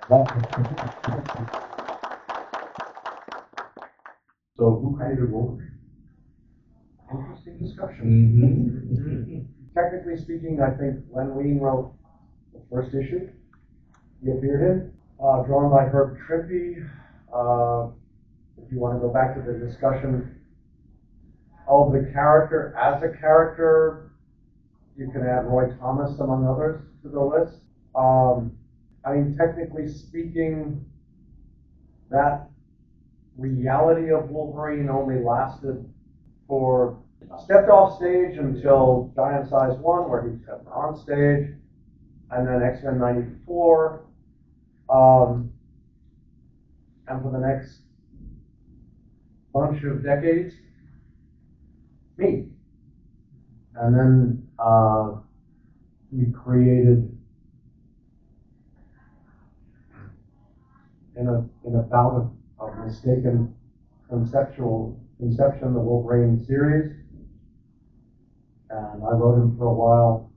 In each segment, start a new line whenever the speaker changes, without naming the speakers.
So who created Wolverine?
Interesting discussion. Technically speaking, I think Len Wein wrote the first issue he appeared in, drawn by Trimpe. If you want to go back to the discussion of the character as a character, you can add Roy Thomas among others to the list. I mean, technically speaking, that reality of Wolverine only lasted for, stepped off stage until Giant Size 1, where he stepped on stage, and then X-Men 94, and for the next bunch of decades, me. And then we created, in a bout of mistaken conception, the Wolverine series. And I wrote him for a while,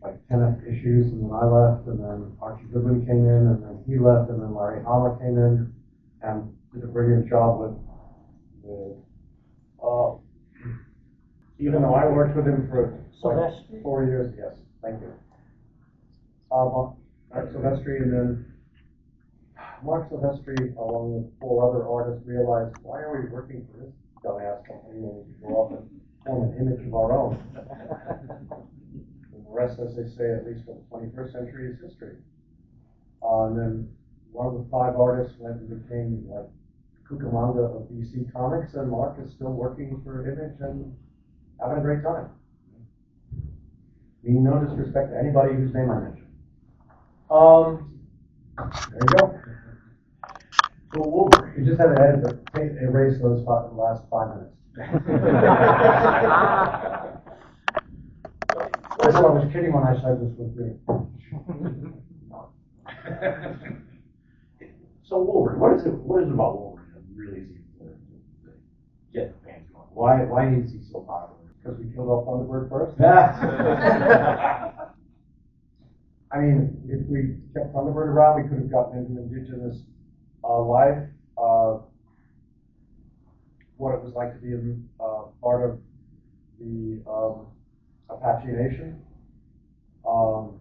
like 10 issues, and then I left, and then Archie Goodwin came in, and then he left, and then Larry Hama came in and did a brilliant job with even though I worked with him for like 4 years. Yes, thank you. Mark Silvestri, and then Mark Silvestri, along with 4 other artists, realized, why are we working for this dumbass company when we can go off and form an image of our own? And the rest, as they say, at least for the 21st century, is history. And then one of the 5 artists went and became like Cucamonga of DC Comics, and Mark is still working for Image and having a great time. Meaning no disrespect to anybody whose name I mentioned. There you go. So Wolverine, you just have to edit to erase those last 5 minutes. I was kidding when I said this with you.
So Wolverine, what is it about Wolverine that really seems to get the fans going? Why is he so popular?
Because we killed off Thunderbird first? I mean, if we kept Thunderbird around, we could have gotten into indigenous life, what it was like to be part of the Apache Nation, how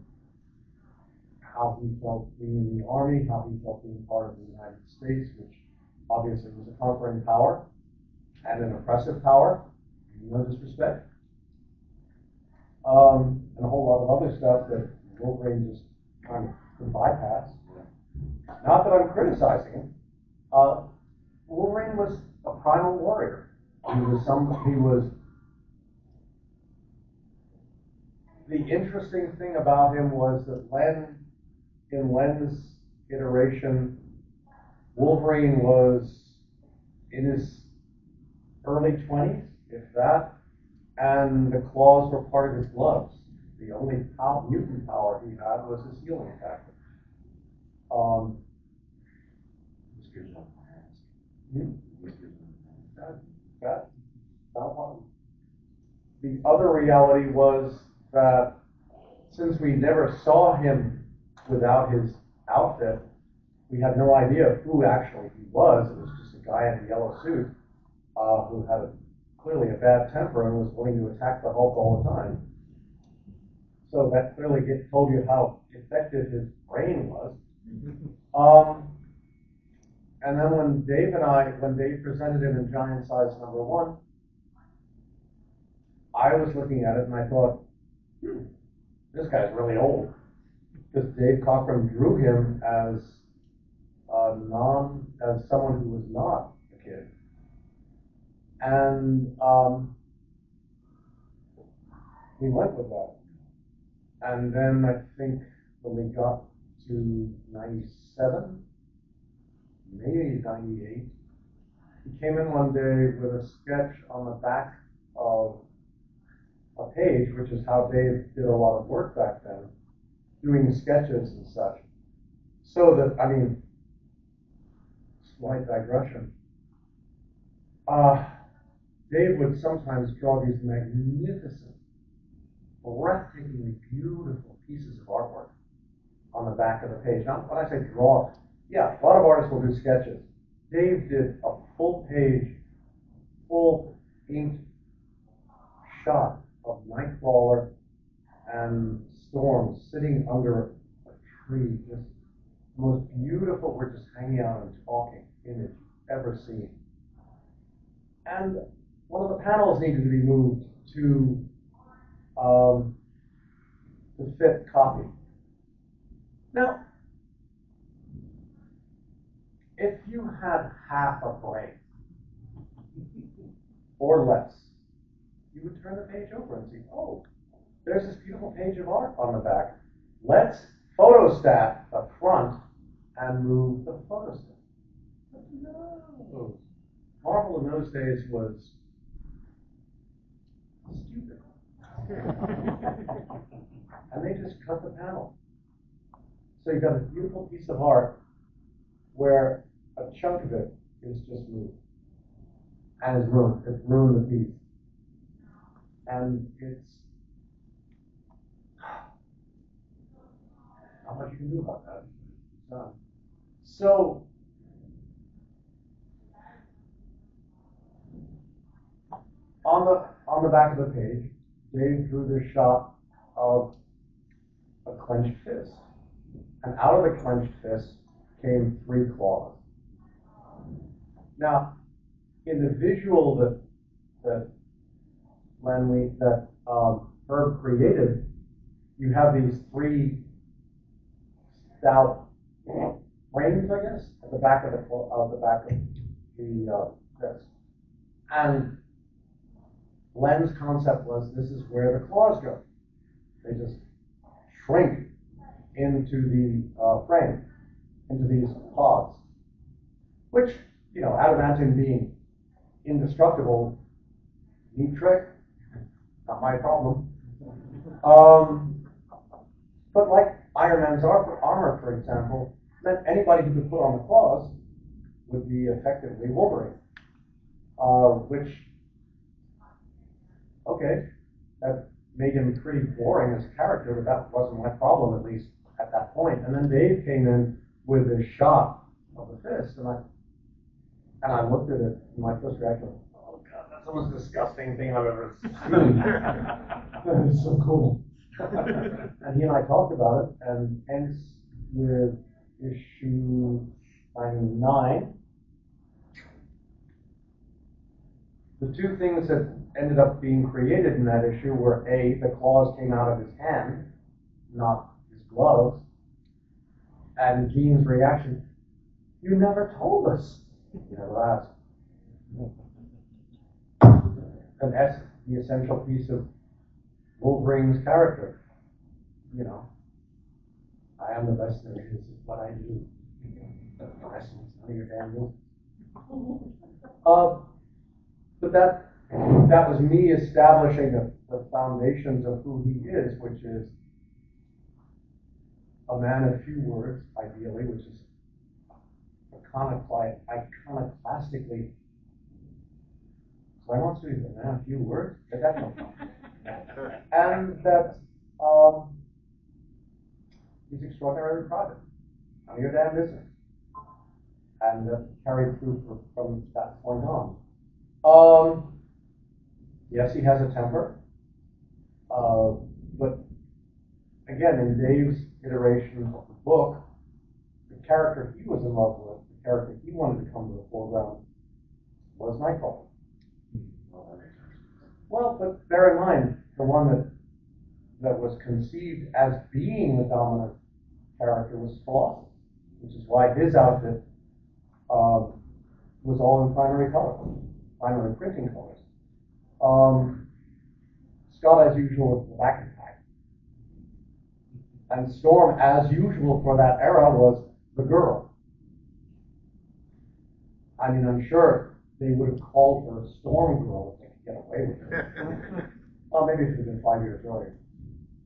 he felt being in the Army, how he felt being part of the United States, which obviously was a conquering power and an oppressive power, no disrespect, and a whole lot of other stuff that Wolverine just kind of could bypass. Not that I'm criticizing him. Wolverine was a primal warrior. He was. The interesting thing about him was that in Len's iteration, Wolverine was in his early 20s, if that, and the claws were part of his gloves. The only mutant power he had was his healing attack. The other reality was that since we never saw him without his outfit, we had no idea who actually he was. It was just a guy in a yellow suit who had clearly a bad temper and was willing to attack the Hulk all the time. So that clearly told you how effective his brain was. And then when Dave presented him in Giant Size #1, I was looking at it and I thought, this guy's really old. Because Dave Cockrum drew him as someone who was not a kid. And we went with that. And then I think when we got to 97, maybe 98, he came in one day with a sketch on the back of a page, which is how Dave did a lot of work back then, doing sketches and such. So that, I mean, slight digression. Dave would sometimes draw these magnificent, breathtakingly beautiful pieces of artwork on the back of the page. Now, when I say draw, yeah, a lot of artists will do sketches. Dave did a full page, full inked shot of Nightcrawler and Storm sitting under a tree, just the most beautiful, we're just hanging out and talking image you've ever seen. And one of the panels needed to be moved to fit copy. Now, if you had half a brain or less, you would turn the page over and see, oh, there's this beautiful page of art on the back. Let's photostat the front and move the photostat. But no. Marvel in those days was stupid. And they just cut the panel. So you've got a beautiful piece of art where a chunk of it is just moved. And it's ruined. It's ruined the piece. And it's not much you can do about that. So on the back of the page, Dave drew this shot of a clenched fist. And out of the clenched fist came 3 claws. Now, in the visual that Len Wein, that Herb created, you have these 3 stout frames, I guess, at the back of the fist. And Len's concept was this is where the claws go. They just shrink into the frame, into these pods, which, you know, adamantium being indestructible, neat trick, not my problem. But like Iron Man's armor, for example, meant anybody who could put on the claws would be effectively Wolverine, which, okay, that made him pretty boring as a character, but that wasn't my problem, at least at that point. And then Dave came in with this shot of the fist, and I looked at it, and my first reaction was, oh God, that's the most disgusting thing I've ever seen. That is so cool. And he and I talked about it, and hence with issue 99, the 2 things that ended up being created in that issue were A, the claws came out of his hand, not his gloves, and Jean's reaction, you never told us. You never asked. And that's the essential piece of Wolverine's character. You know, I am the best there is at what I do. The rest is none of your damn business. But that was me establishing the foundations of who he is, which is a man of few words, ideally, which is iconoclastically. So I want to be a man of few words, but that's no problem. And that he's extraordinarily private. None of your damn business. And that carried through from that point on. Yes, he has a temper. But again, in Dave's iteration of the book, the character he was in love with, the character he wanted to come to the foreground, was Nightcrawler. Well, but bear in mind, the one that was conceived as being the dominant character was Colossus, which is why his outfit was all in primary color, primary printing colors. Scott, as usual, with the back and pack. And Storm, as usual for that era, was the girl. I mean, I'm sure they would have called her a Storm Girl if they could get away with it. Well, maybe it should have been 5 years earlier.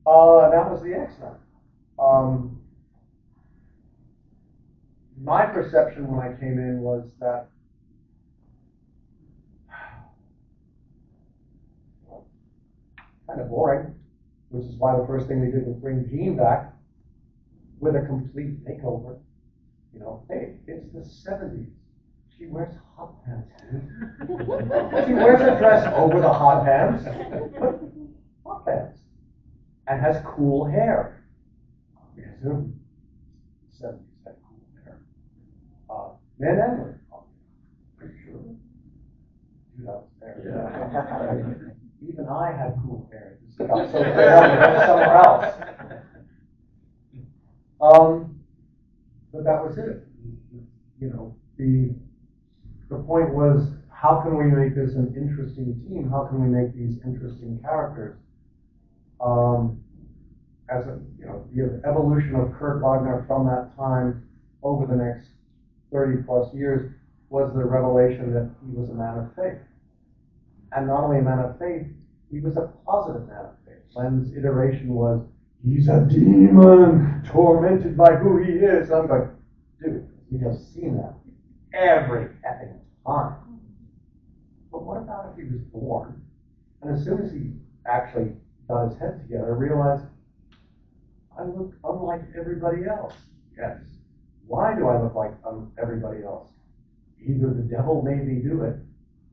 That was the X-Men. My perception when I came in was that kind of boring, which is why the first thing we did was bring Jean back with a complete makeover. You know, hey, it's the 70s. She wears hot pants. She wears a dress over the hot pants, but hot pants, and has cool hair. Because the 70s had cool hair. Men and women, pretty sure. Dude, I was there. Yeah. Even I had cool hair. It just got so bad somewhere else. But that was it. You know, the point was, how can we make this an interesting team? How can we make these interesting characters? As a, you know, the evolution of Kurt Wagner from that time over the next 30 plus years was the revelation that he was a man of faith. And not only a man of faith, he was a positive man of faith. Len's iteration was, he's a demon tormented by who he is. I'm like, dude, we have seen that every effing time. But what about if he was born, and as soon as he actually got his head together, realized, I look unlike everybody else. Yes. Why do I look like everybody else? Either the devil made me do it,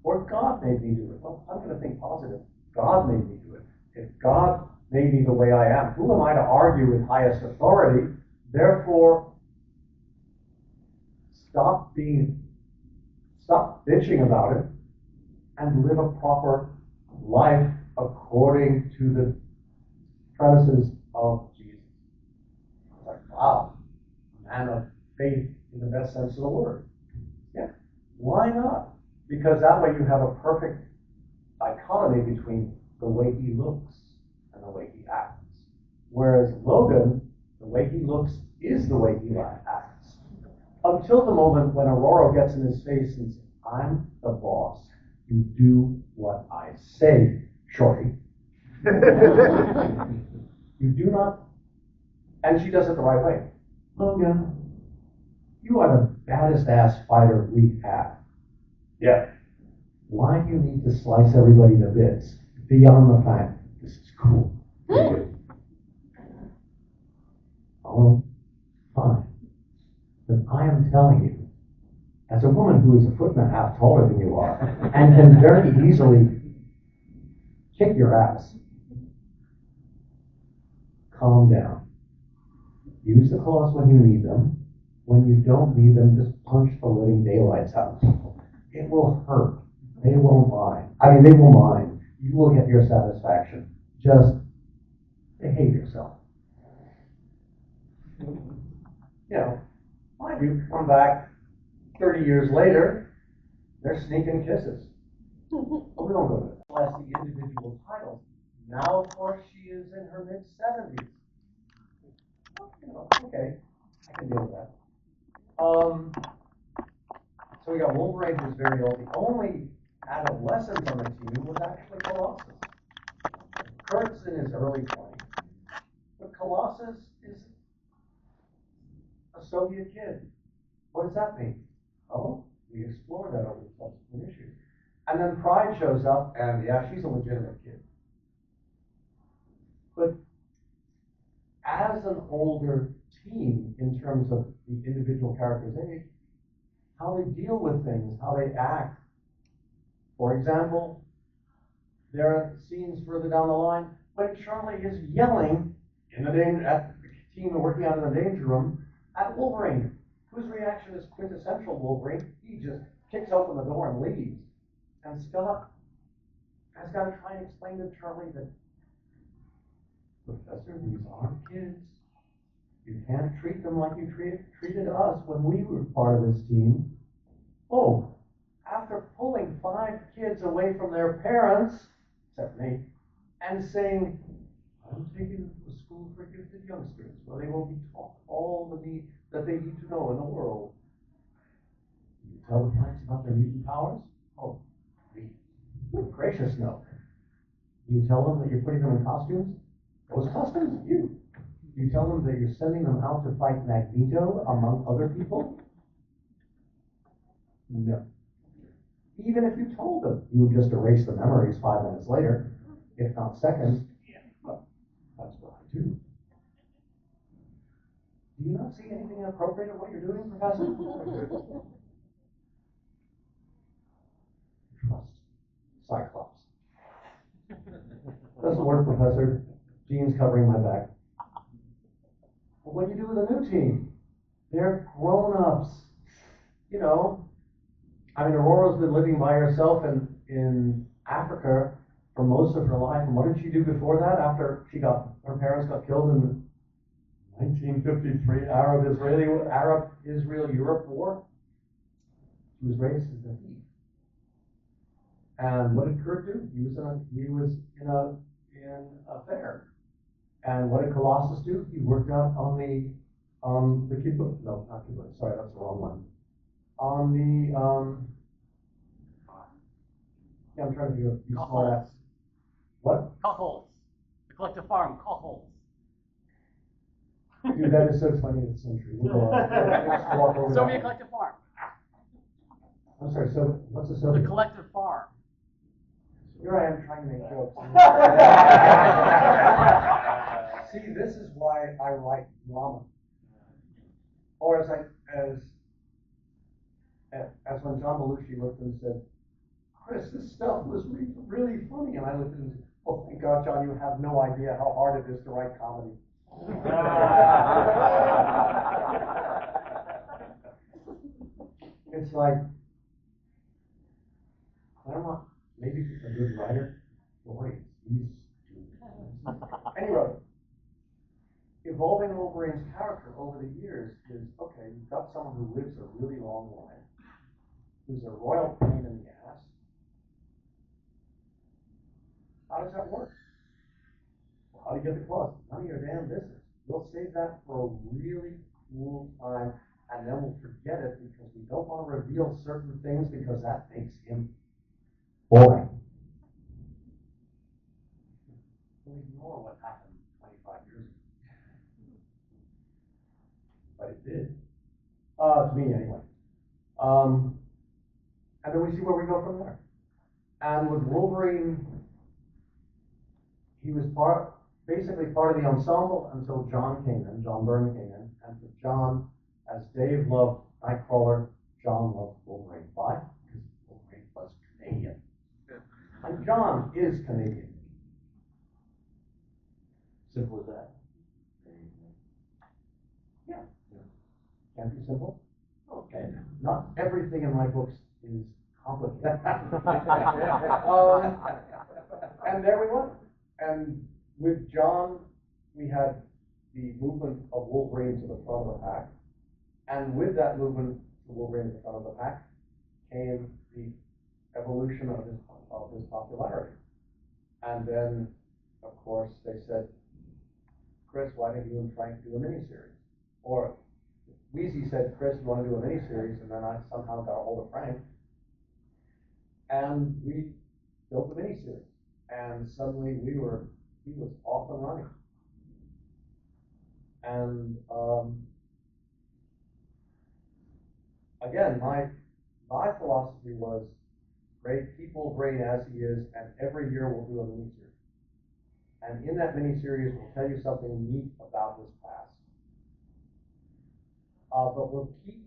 or God made me do it. Well, I'm going to think positive. God made me do it. If God made me the way I am, who am I to argue with highest authority? Therefore, stop bitching about it and live a proper life according to the premises of Jesus. It's like, wow, man of faith in the best sense of the word. Yeah, why not? Because that way you have a perfect dichotomy between the way he looks and the way he acts. Whereas Logan, the way he looks is the way he acts. Until the moment when Aurora gets in his face and says, I'm the boss. You do what I say, shorty. You do not, and she does it the right way. Logan, you are the baddest ass fighter we have. Yeah. Why do you need to slice everybody to bits beyond the fact this is cool? Oh, fine. But I am telling you, as a woman who is 1.5 feet taller than you are, and can very easily kick your ass, calm down. Use the claws when you need them. When you don't need them, just punch the living daylights out. It will hurt. They won't mind. I mean, they will mind. You will get your satisfaction. Just behave yourself. You know, mind you, come back 30 years later, they're sneaking kisses. But we don't go to that. As the individual titles. Now, of course, she is in her mid-70s. You know, okay, I can deal with that. So we got Wolverine, who's very old. The only adolescent on the team was actually Colossus. Kurt's in his early 20s. But Colossus is a Soviet kid. What does that mean? Oh, we explored that over subsequent issues. And then Pride shows up, and yeah, she's a legitimate kid. But as an older team, in terms of the individual character's age, how they deal with things, how they act. For example, there are scenes further down the line when Charlie is yelling at the team working out in the danger room at Wolverine, whose reaction is quintessential Wolverine. He just kicks open the door and leaves. And Scott has got to try and explain to Charlie that, Professor, these are kids. You can't treat them like you treated us when we were part of this team. Oh, after pulling 5 kids away from their parents, except me, and saying, I'm taking them to a school for gifted youngsters where they will be taught all that they need to know in the world. You tell the parents about their mutant powers? Oh, good gracious, no. You tell them that you're putting them in costumes? Those costumes? You tell them that you're sending them out to fight Magneto among other people? No. Even if you told them, you would just erase the memories 5 minutes later, if not seconds. Yeah, well, that's what I do. Do you not see anything inappropriate in what you're doing, Professor? Trust. Cyclops. Doesn't work, Professor. Jean's covering my back. But what do you do with a new team? They're grown-ups. You know, I mean, Aurora's been living by herself in Africa for most of her life. And what did she do before that? After her parents got killed in the 1953 Arab-Israel-Europe war? She was raised as a thief. And what did Kurt do? He was in a fair. And what did Colossus do? He worked out on the kibbutz. No, not kibbutz. Sorry, that's the wrong one. On the yeah, I'm trying to do these small apps. What?
Cockles. The collective farm, cockles.
Dude, that is so 20th century. We'll just walk over
Soviet
that.
collective farm.
I'm sorry, so what's a Soviet?
The collective farm.
Here I am trying to make jokes. See, this is why I like drama. Or as when John Belushi looked and said, Chris, this stuff was really funny. And I looked at him and said, oh, thank God, John, you have no idea how hard it is to write comedy. It's like, Claremont, maybe a good writer. Boy, he's anyway, evolving Wolverine's character over the years is, okay, you've got someone who lives a really long life, who's a royal pain in the ass. How does that work? Well, how do you get the claws? None of your damn business. We'll save that for a really cool time, and then we'll forget it because we don't want to reveal certain things because that makes him boring. We'll ignore what happened 25 years ago. But it did. To me, anyway. And then we see where we go from there. And with Wolverine, he was basically part of the ensemble until John came in, John Byrne came in. And for John, as Dave loved Nightcrawler, John loved Wolverine. Why? Because Wolverine was Canadian. And John is Canadian. Simple as that. Yeah. Can't be simple? Okay. Not everything in my books is complicated. And there we went. And with John, we had the movement of Wolverine to the front of the pack. And with that movement to Wolverine to the front of the pack came the evolution of his popularity. And then, of course, they said, Chris, why don't you and Frank do a miniseries? Or Wheezy said, Chris, you want to do a miniseries? And then I somehow got a hold of Frank. And we built a miniseries. And suddenly he was off and running. And again, my philosophy was, great, keep Wolverine as he is, and every year we'll do a miniseries. And in that miniseries, we'll tell you something neat about his past. But we'll keep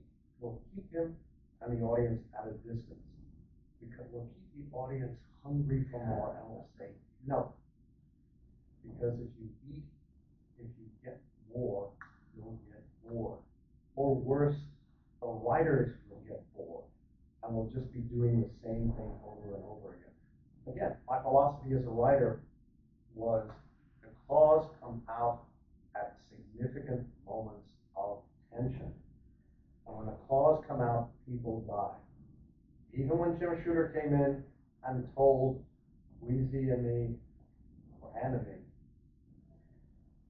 him and the audience at a distance, because we'll keep the audience hungry for more, and we'll say no. Because if you get more, you'll get bored. Or worse, the writers will get bored, and we'll just be doing the same thing over and over again. Again, my philosophy as a writer was the claws come out at significant moments of tension. And when the claws come out, people die. Even when Jim Shooter came in and told Wheezy and me, or Anna me,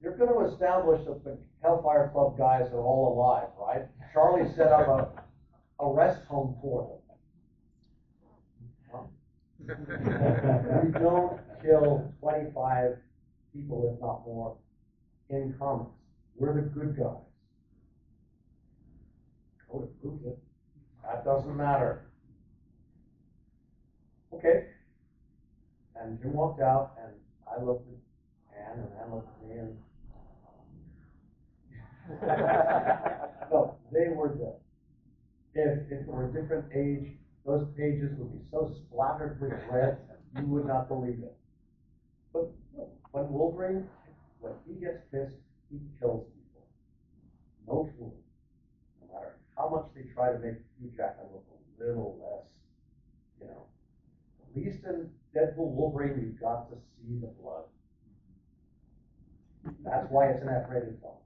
you're going to establish that the Hellfire Club guys are all alive, right? Charlie set up a rest home for them. We don't kill 25 people, if not more, in comics. We're the good guys. Code proves it. That doesn't matter. Okay. And Jim walked out, and I looked at Anne, and Anne looked at me, and No, they were dead. If it were a different age, those pages would be so splattered with red, you would not believe it. But when Wolverine, when he gets pissed, he kills people. No fooling. No matter how much they try to make Hugh Jackman look a little less, you know. At least in Deadpool Wolverine, you've got to see the blood. That's why it's an F-rated film.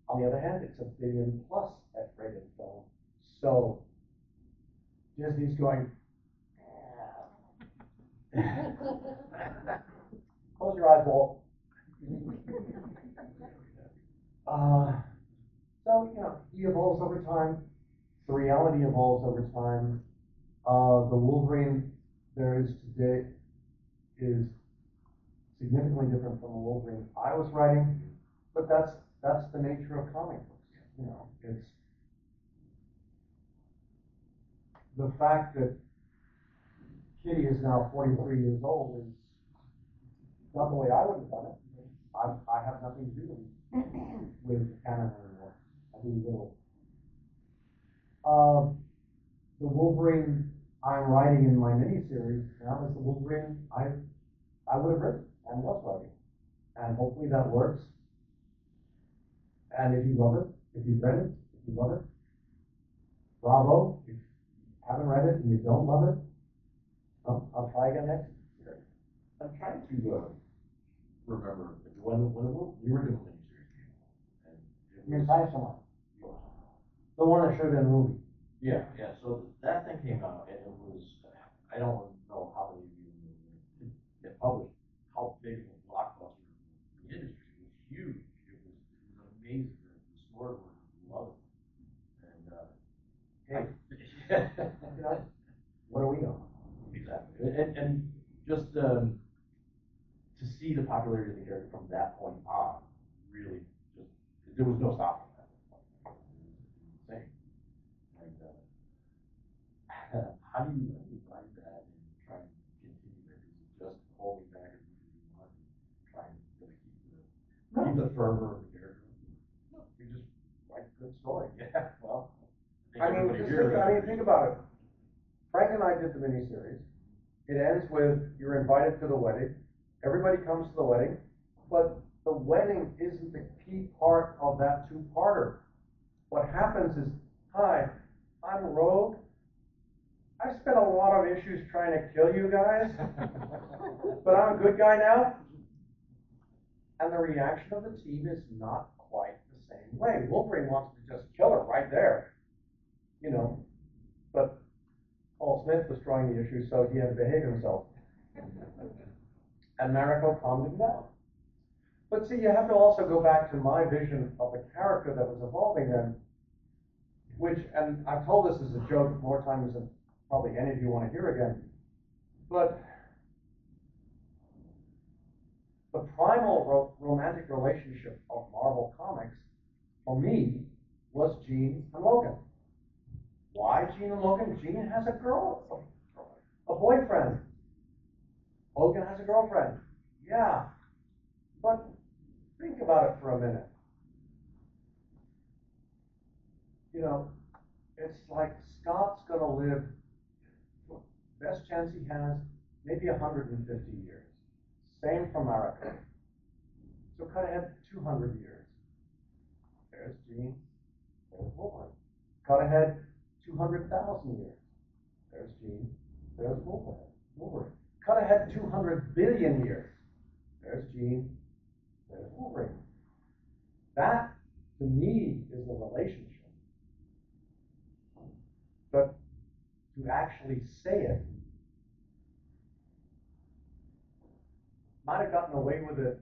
On the other hand, it's a billion plus F-rated film. So Disney's going, close your eyes, Walt. So, you know, he evolves over time. The reality evolves over time. The Wolverine there is today is significantly different from the Wolverine I was writing, but that's the nature of comic books. You know, it's the fact that Kitty is now 43 years old is not the way I would have done it. I have nothing to do with canon anymore. I do little. The Wolverine I'm writing in my miniseries now is the Wolverine I would have written and was writing. And hopefully that works. And if you love it, if you've read it, if you love it, bravo. If you haven't read it and you don't love it, well, I'll try again next year.
I'm trying to remember when the original miniseries came out, and
You mean Primal? The one that should have been a movie.
yeah. So that thing came out, and it was, I don't know how many of you get published, how big of a blockbuster in the industry. It was huge. It was amazing. The stores were loving it, and
You know, what do we know?
exactly. And just to see the popularity of the character from that point on, really, just there was no stopping that. It was insane. And how do you find that and try and continue it? Is it just holding back as much as you want and trying to keep the fervor of the character?
No, you just write a good story.
Yeah, well,
I mean, think about it. Frank and I did the miniseries. It ends with you're invited to the wedding. Everybody comes to the wedding, but the wedding isn't the key part of that two-parter. What happens is, hi, I'm Rogue. I spent a lot of issues trying to kill you guys, but I'm a good guy now. And the reaction of the team is not quite the same way. Wolverine wants to just kill her right there, you know, but Paul Smith was throwing the issue, so he had to behave himself. And Mariko calmed him down. But see, you have to also go back to my vision of the character that was evolving then, which, and I've told this as a joke more times than probably any of you want to hear again, but the primal romantic relationship of Marvel Comics, for me, was Jean and Logan. Why Jean and Logan? Jean has a girl, a boyfriend. Logan has a girlfriend. Yeah. But think about it for a minute. You know, it's like Scott's going to live, best chance he has, maybe 150 years. Same for Mariko. So cut ahead 200 years. There's Jean, there's Wolverine. Cut ahead 200,000 years. There's Jean, there's Wolverine. Cut ahead 200 billion years. There's Jean, there's Wolverine. That, to me, is a relationship. But to actually say it, might have gotten away with it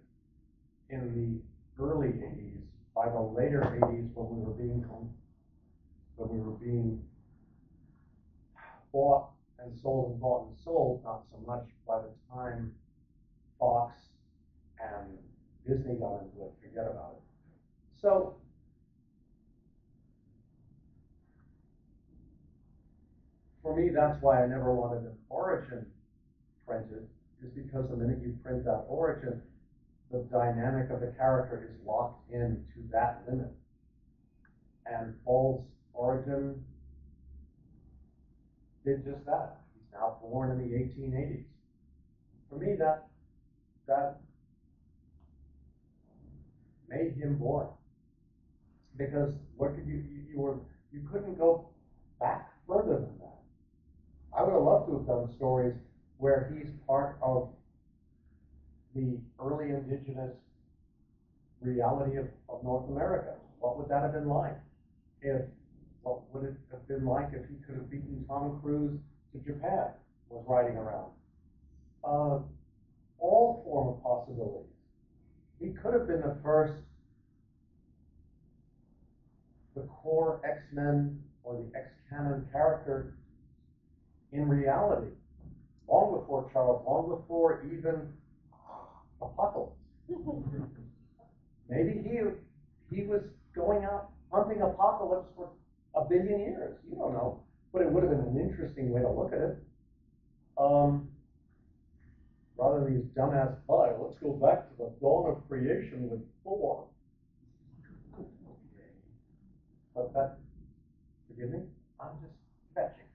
in the early 80s. By the later 80s, when we were being bought and sold, not so much by the time Fox and Disney got into it, forget about it. So, for me, that's why I never wanted an origin printed, is because the minute you print that origin, the dynamic of the character is locked in to that limit. And Paul's origin did just that. He's now born in the 1880s. For me, that made him born. Because what could you couldn't go back further than that. I would have loved to have done stories where he's part of the early indigenous reality of North America. What would that have been like? What would it have been like if he could have beaten Tom Cruise to Japan, was riding around? All form of possibilities. He could have been the core X-Men or the X-Canon character in reality, long before Charles, long before even Apocalypse. Maybe he was going out hunting Apocalypse for 1 billion years. You don't know, but it would have been an interesting way to look at it. Rather than these dumbass let's go back to the dawn of creation with Thor. But that, forgive me, I'm just fetching.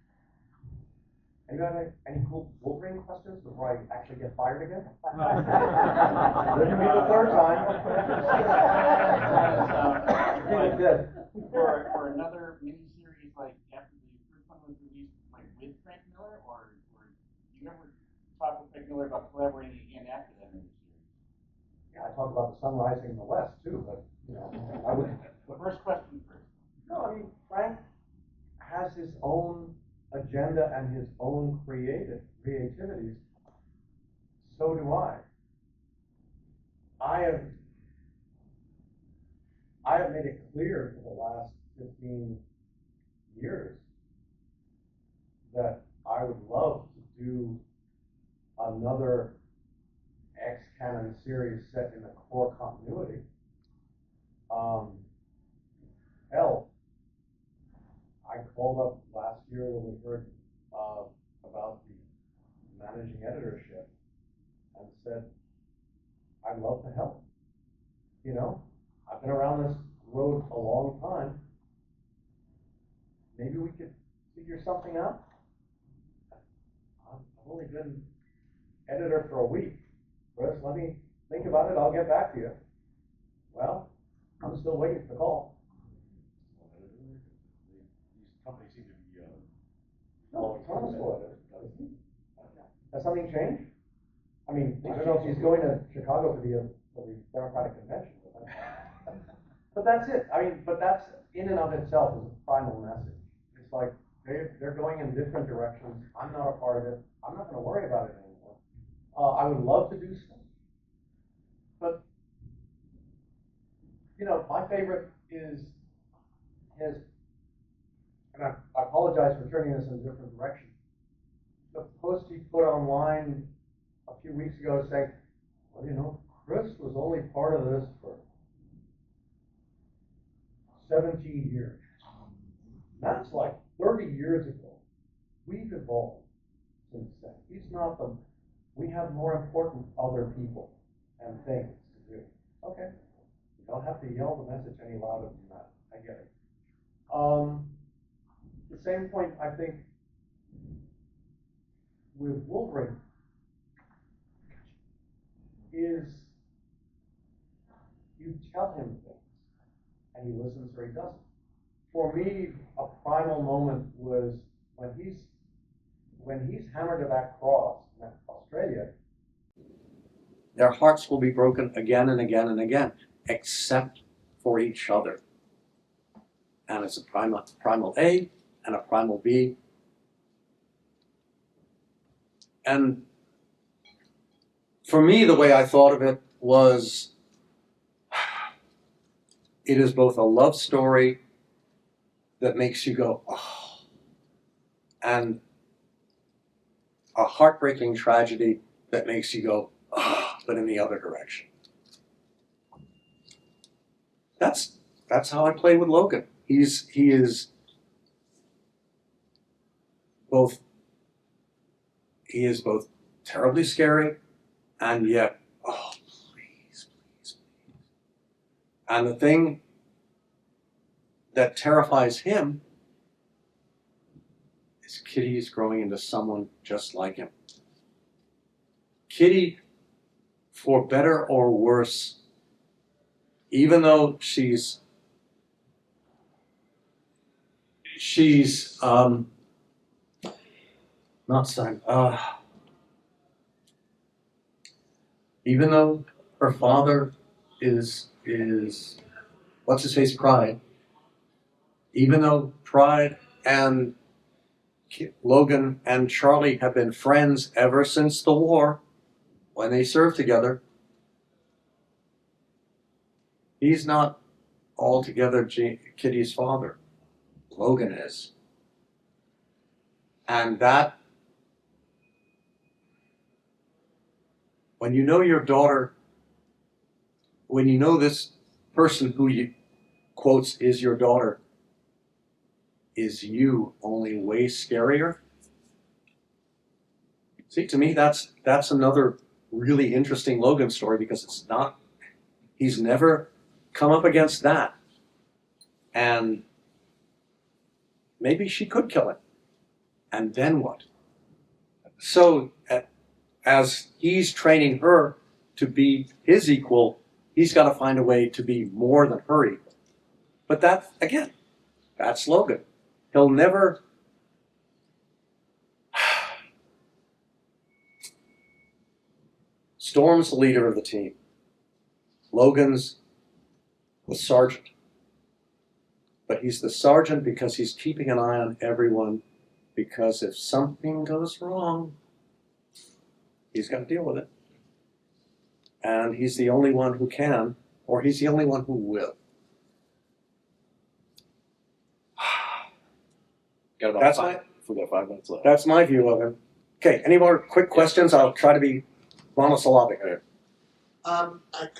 Anybody have any cool Wolverine questions before I actually get fired again? Wouldn't be the third time.
For another miniseries, like after the first one was released, like with Frank Miller, or you never talk with Frank Miller about collaborating again after that miniseries?
Yeah, I talk about the sun rising in the west too, but I would.
First question first.
No, I mean Frank has his own agenda and his own creativities. So do I. I have made it clear for the last 15 years that I would love to do another X-Canon series set in the core continuity. Hell, I called up last year when we heard about the managing editorship and said, I'd love to help. I've been around this road a long time. Maybe we could figure something out. I've only been editor for a week. Chris, let me think about it. I'll get back to you. Well, I'm still waiting for the call.
These companies seem to be
No, Thomas will edit. Has something changed? I mean, I don't know if he's going to Chicago for the Democratic Convention. But that's it. I mean, but that's in and of itself is a primal message. It's like they're going in different directions. I'm not a part of it. I'm not going to worry about it anymore. I would love to do stuff, but my favorite is his. And I apologize for turning this in a different direction. The post he put online a few weeks ago saying, well, Chris was only part of this for 17 years. That's like 30 years ago. We've evolved since then. We have more important other people and things to do. Okay. You don't have to yell the message any louder than that. I get it. The same point, I think, with Wolverine is you tell him things and he listens or he doesn't. For me, a primal moment was when he's hammered to that cross in Australia. Their hearts will be broken again and again and again, except for each other. And it's a primal A and a primal B. And for me, the way I thought of it was, it is both a love story that makes you go, oh, and a heartbreaking tragedy that makes you go, oh, but in the other direction. That's how I play with Logan. He is both terribly scary and yet, oh, please,
And the thing that terrifies him is Kitty is growing into someone just like him. Kitty, for better or worse, even though she's not son. Even though her father is what's his face, Pride. Even though Pride and Logan and Charlie have been friends ever since the war, when they served together, he's not altogether Kitty's father. Logan is. And that, when you know your daughter, when you know this person who you quotes is your daughter, is you, only way scarier. See, to me, that's another really interesting Logan story, because it's not, he's never come up against that. And maybe she could kill him. And then what? So, as he's training her to be his equal, he's got to find a way to be more than her equal. But that, again, that's Logan. He'll never... Storm's the leader of the team. Logan's the sergeant. But he's the sergeant because he's keeping an eye on everyone, because if something goes wrong, he's got to deal with it. And he's the only one who can, or he's the only one who will.
Got about
That's
five. We got 5 minutes left.
That's my view of him. Okay, any more quick questions? I'll try to be monosyllabic here.
I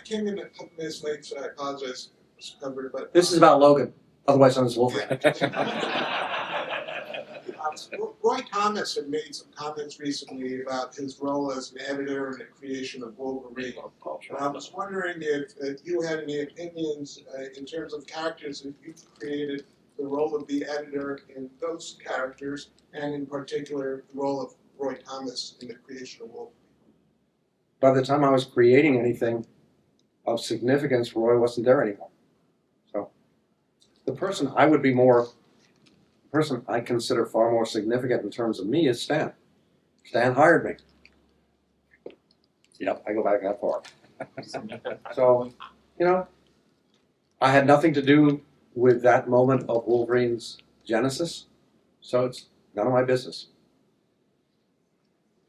came in a couple minutes late, so I apologize. It was covered, but
This is about Logan, otherwise known as Wolverine.
Roy Thomas had made some comments recently about his role as an editor in the creation of Wolverine. And I was wondering if you had any opinions in terms of characters that you created, the role of the editor in those characters, and in particular the role of Roy Thomas in the creation of Wolverine.
By the time I was creating anything of significance, Roy wasn't there anymore. So the person I would be more, the person I consider far more significant in terms of me is Stan. Stan hired me. Yep, I go back that far. So, you know, I had nothing to do with that moment of Wolverine's genesis, so it's none of my business.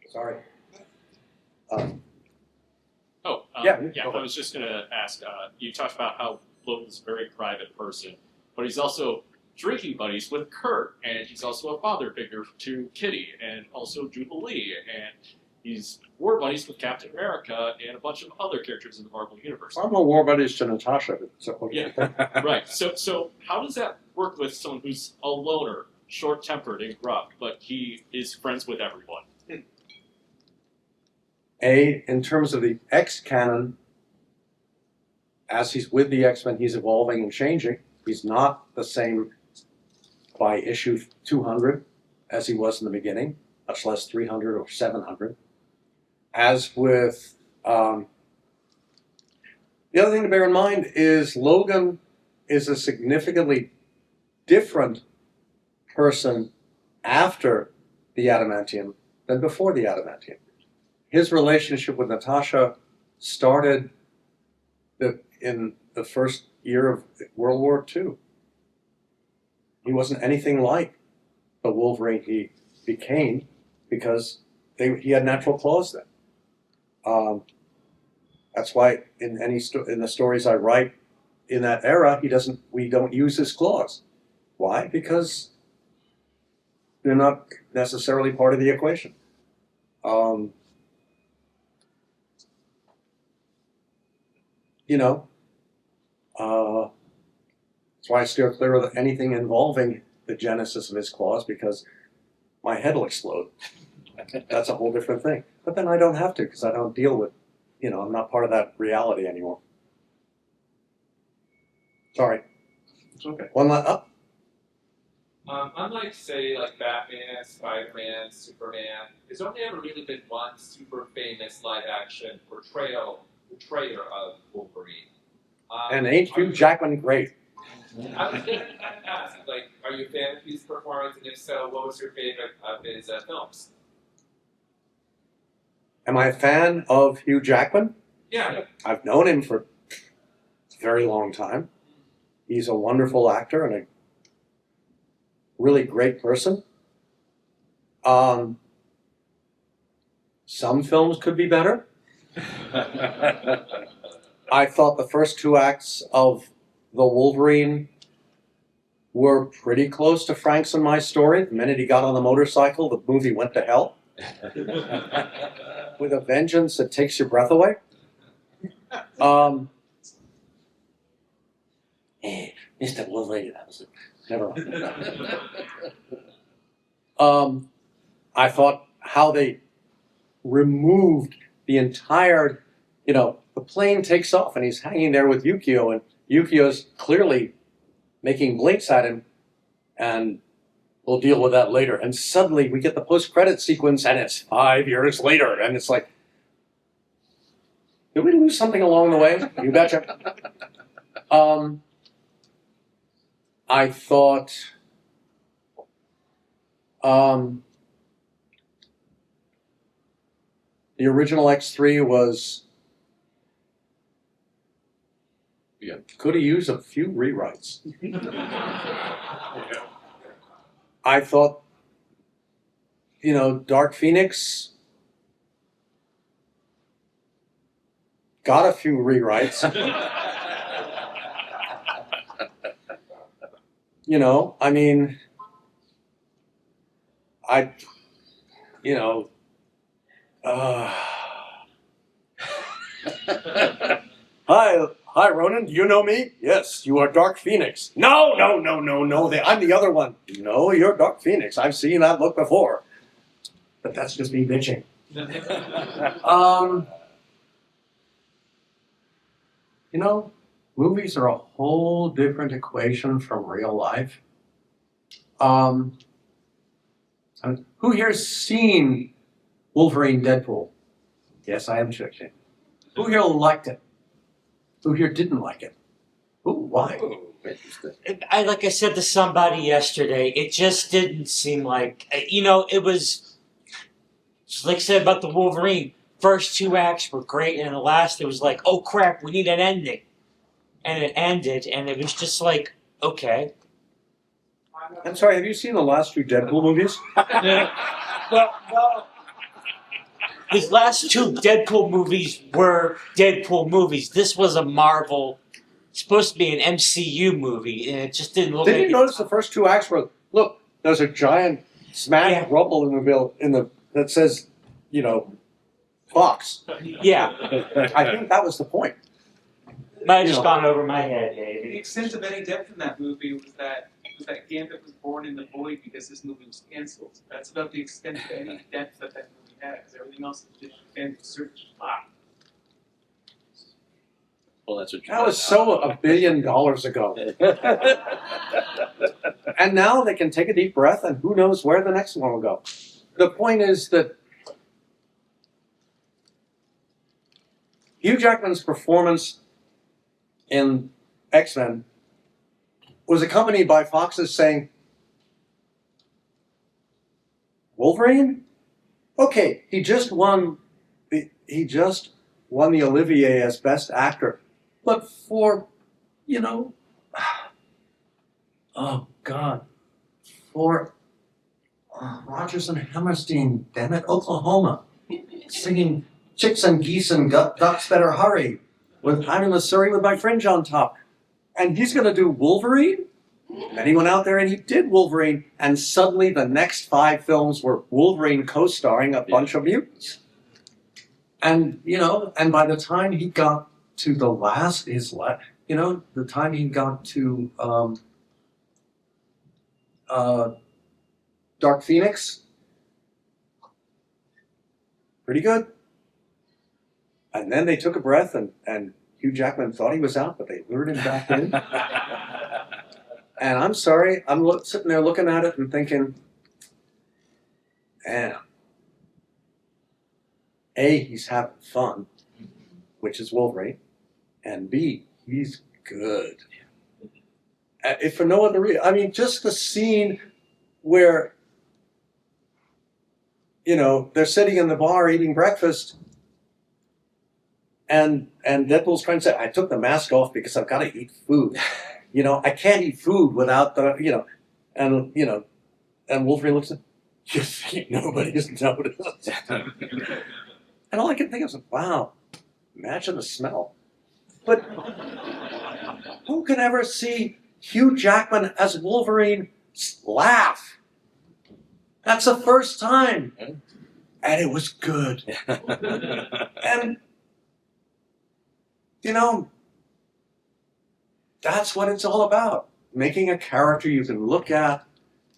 Sorry. Yeah,
I was just going to ask, you talked about how Logan's a very private person, but he's also drinking buddies with Kurt, and he's also a father figure to Kitty, and also Jubilee, and he's war buddies with Captain America and a bunch of other characters in the Marvel Universe.
I'm a war buddies to Natasha. So,
yeah, right. So how does that work with someone who's a loner, short-tempered and gruff, but he is friends with everyone?
In terms of the X canon, as he's with the X-Men, he's evolving and changing. He's not the same by issue 200 as he was in the beginning, much less 300 or 700. As with, the other thing to bear in mind is Logan is a significantly different person after the Adamantium than before the Adamantium. His relationship with Natasha started in the first year of World War II. He wasn't anything like the Wolverine he became because he had natural claws then. That's why in the stories I write in that era, we don't use his claws. Why? Because they're not necessarily part of the equation. That's why I steer clear of anything involving the genesis of his claws, because my head will explode. That's a whole different thing. But then I don't have to, because I don't deal with, I'm not part of that reality anymore. Sorry.
It's okay.
One up.
Unlike, say, like Batman, Spider-Man, Superman, there's only ever really been one super famous live-action portrayer of Wolverine.
And ain't Hugh Jackman great?
I was going to ask, like, are you a fan of his performance, and if so, what was your favorite of his films?
Am I a fan of Hugh Jackman?
Yeah.
I've known him for a very long time. He's a wonderful actor and a really great person. Some films could be better. I thought the first two acts of The Wolverine were pretty close to Frank's and My Story. The minute he got on the motorcycle, the movie went to hell. With a vengeance that takes your breath away. Mr. Wolverine, that was it. Never mind. I thought how they removed the entire, the plane takes off and he's hanging there with Yukio, and Yukio's clearly making blinks at him, and we'll deal with that later. And suddenly we get the post-credit sequence and it's 5 years later, and it's like, did we lose something along the way? You betcha. I thought the original X3 was, could have used a few rewrites. I thought, Dark Phoenix got a few rewrites. Hi, Ronan, do you know me? Yes, you are Dark Phoenix. No, I'm the other one. No, you're Dark Phoenix. I've seen that look before. But that's just me bitching. Movies are a whole different equation from real life. Who here's seen Wolverine Deadpool? Yes, I am checking. Who here liked it? Who here didn't like it? Ooh, why?
Like I said to somebody yesterday, it just didn't seem like, it was, just like I said about the Wolverine, first two acts were great, and the last it was like, oh crap, we need an ending. And it ended, and it was just like, okay.
I'm sorry, have you seen the last two Deadpool movies?
Well, his last two Deadpool movies were Deadpool movies. This was a Marvel, supposed to be an MCU movie, and it just didn't look like it.
Didn't you notice the first two acts were, look, there's a giant smack rumble in the that says, Fox.
Yeah.
I think that was the point.
Might have just gone over my head, Dave.
The extent of any depth in that movie was that Gambit was born in the void because this movie was canceled. That's about the extent of any depth that movie had, because everything else is just fan search plot.
Well, that's what
that was so $1 billion ago. And now they can take a deep breath, and who knows where the next one will go. The point is that Hugh Jackman's performance in X-Men was accompanied by Fox's saying, Wolverine? Okay, he just won the Olivier as Best Actor. But for, oh God, for Rodgers and Hammerstein, damn it, Oklahoma, singing Chicks and Geese and Ducks Better Hurry, with I'm in the Surrey with my fringe on top. And he's going to do Wolverine? And he went out there and he did Wolverine, and suddenly the next 5 films were Wolverine co-starring a bunch of mutants. And, and by the time he got to the last, the time he got to Dark Phoenix, pretty good. And then they took a breath, and Hugh Jackman thought he was out, but they lured him back in. And I'm sorry, I'm sitting there looking at it and thinking, man, A, he's having fun, which is Wolverine, and B, he's good. If for no other reason, I mean, just the scene where, you know, they're sitting in the bar eating breakfast, and Deadpool's trying to say, I took the mask off because I've got to eat food. You know, I can't eat food without the, you know, and Wolverine looks at, you think nobody's noticed. And all I can think of is, wow, imagine the smell. But who can ever see Hugh Jackman as Wolverine laugh? That's the first time. And it was good. And, you know, that's what it's all about. Making a character you can look at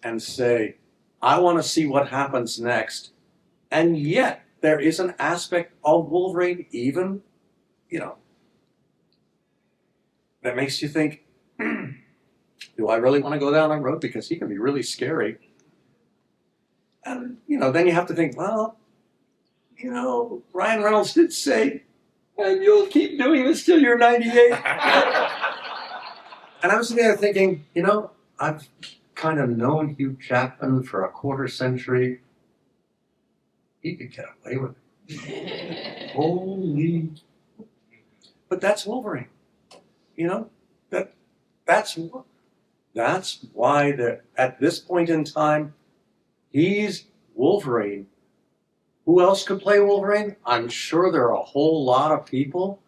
and say, I want to see what happens next. And yet, there is an aspect of Wolverine, even, you know, that makes you think, do I really want to go down that road? Because he can be really scary. And, you know, then you have to think, well, you know, Ryan Reynolds did say, and you'll keep doing this till you're 98. And I was sitting there thinking, you know, I've kind of known Hugh Jackman for a quarter century. He could get away with it. Holy. But that's Wolverine. You know, that's why at this point in time, he's Wolverine. Who else could play Wolverine? I'm sure there are a whole lot of people.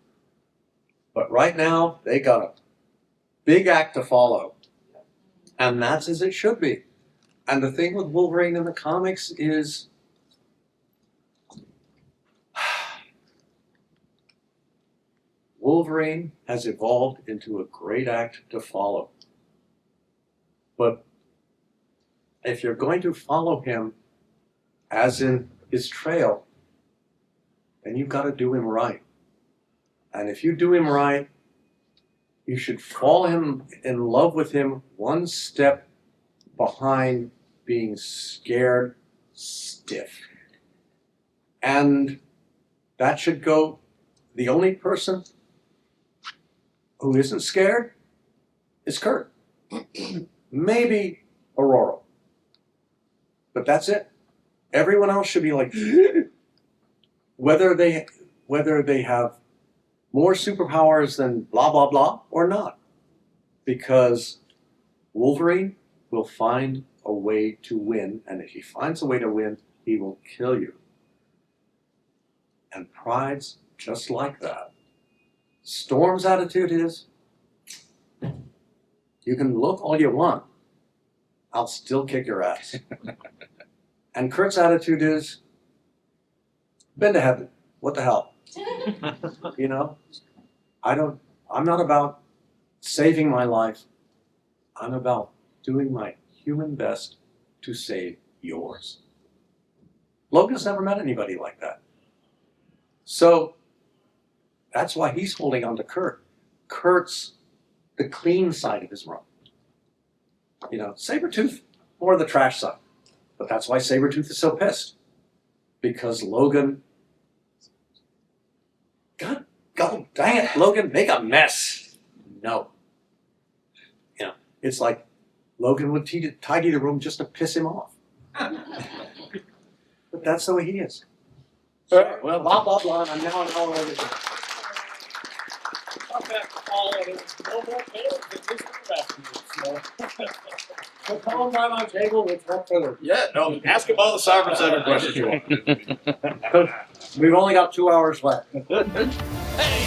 But right now, they got a big act to follow. And that's as it should be. And the thing with Wolverine in the comics is Wolverine has evolved into a great act to follow. But if you're going to follow him, as in his trail, then you've got to do him right. And if you do him right, you should fall in love with him one step behind being scared stiff. And that should go, the only person who isn't scared is Kurt. Maybe Aurora. But that's it. Everyone else should be like, whether they have more superpowers than blah, blah, blah, or not. Because Wolverine will find a way to win, and if he finds a way to win, he will kill you. And Pride's just like that. Storm's attitude is, you can look all you want, I'll still kick your ass. And Kurt's attitude is, been to heaven, what the hell? You know, I'm not about saving my life. I'm about doing my human best to save yours. Logan's never met anybody like that. So that's why he's holding on to Kurt. Kurt's the clean side of his run. You know, Sabretooth, more the trash side. But that's why Sabretooth is so pissed. Because Logan, God dang it, Logan, make a mess. No. You know, it's like Logan would tidy the room just to piss him off. But that's the way he is. All right, well, blah, blah, blah, and I'm now an hour over here. So call him right on table, we'll talk further.
Yeah, no, ask him all the Sovereign 7 questions you want.
We've only got 2 hours left.
Hey!